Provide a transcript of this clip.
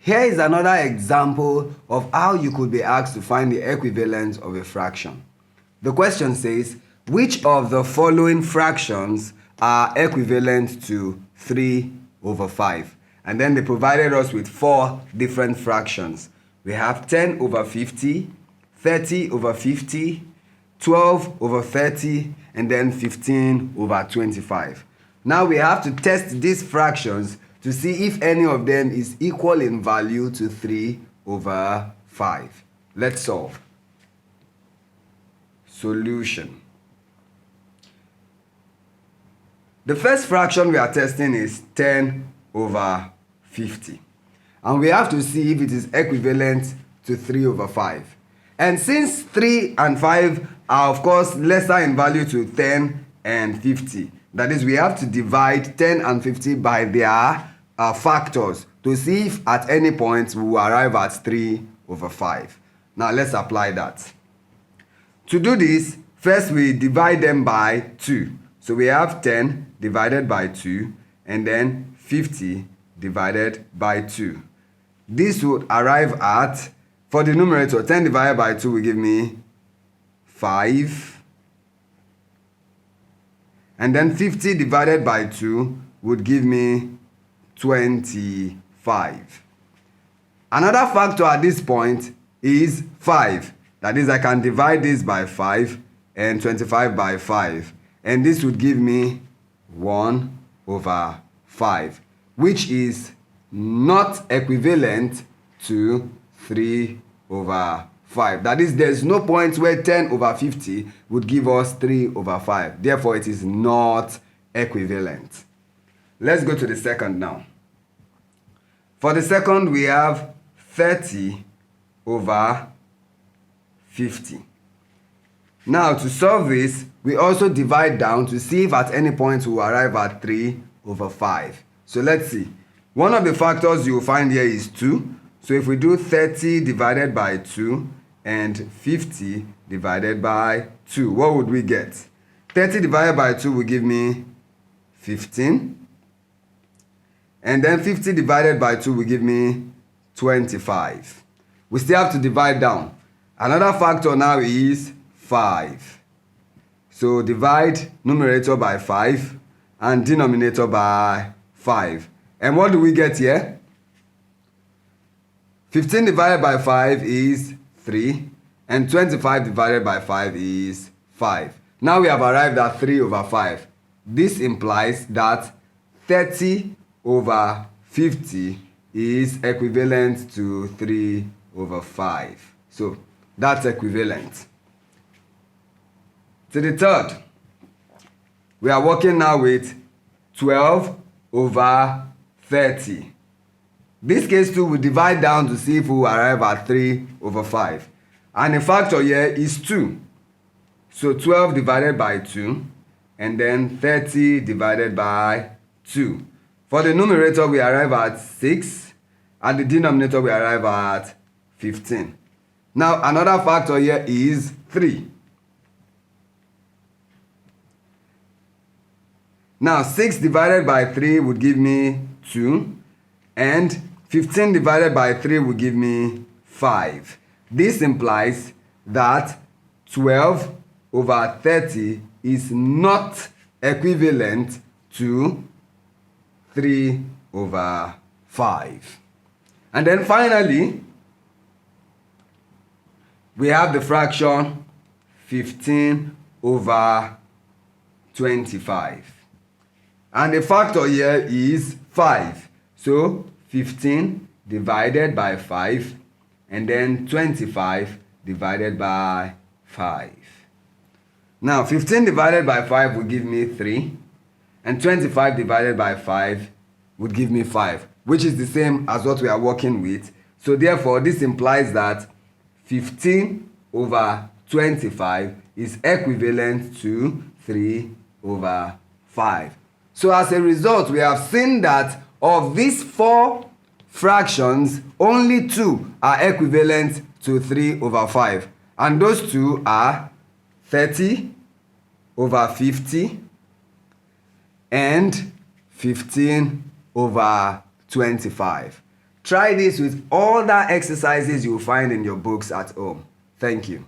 Here is another example of how you could be asked to find the equivalent of a fraction. The question says, which of the following fractions are equivalent to 3 over 5? And then they provided us with 4 different fractions. We have 10 over 50, 30 over 50, 12 over 30, and then 15 over 25. Now we have to test these fractions to see if any of them is equal in value to 3 over 5. Let's solve. Solution. The first fraction we are testing is 10 over 50. And we have to see if it is equivalent to 3 over 5. And since 3 and 5 are of course lesser in value to 10 and 50, that is, we have to divide 10 and 50 by their factors to see if at any point we will arrive at 3 over 5. Now let's apply that. To do this, first we divide them by 2. So we have 10 divided by 2 and then 50 divided by 2. This would arrive at, for the numerator, 10 divided by 2 will give me 5. And then 50 divided by 2 would give me 25. Another factor at this point is 5. That is, I can divide this by 5 and 25 by 5. And this would give me 1 over 5, which is not equivalent to 3 over 5. That is, there's no point where 10 over 50 would give us 3 over 5. Therefore, it is not equivalent. Let's go to the second now. For the second, we have 30 over 50. Now, to solve this, we also divide down to see if at any point we will arrive at 3 over 5. So let's see. One of the factors you will find here is 2. So if we do 30 divided by 2 and 50 divided by 2, what would we get? 30 divided by 2 will give me 15. And then 50 divided by 2 will give me 25. We still have to divide down. Another factor now is 5. So divide numerator by 5 and denominator by 5. And what do we get here? 15 divided by 5 is 3. And 25 divided by 5 is 5. Now we have arrived at 3 over 5. This implies that 30 over 50 is equivalent to 3 over 5. So that's equivalent. To the third, we are working now with 12 over 30. This case too, we divide down to see if we will arrive at 3 over 5. And the factor here is 2. So 12 divided by 2 and then 30 divided by 2. For the numerator, we arrive at 6 and the denominator, we arrive at 15. Now, another factor here is 3. Now, 6 divided by 3 would give me 2, and 15 divided by 3 would give me 5. This implies that 12 over 30 is not equivalent to 3 over 5. And then finally, we have the fraction 15 over 25. And the factor here is 5. So 15 divided by 5 and then 25 divided by 5. Now 15 divided by 5 will give me 3 and 25 divided by 5 would give me 5, which is the same as what we are working with. So therefore, this implies that 15 over 25 is equivalent to 3 over 5. So as a result, we have seen that of these 4 fractions, only 2 are equivalent to 3 over 5. And those 2 are 30 over 50 and 15 over 25. Try this with other exercises you will find in your books at home. Thank you.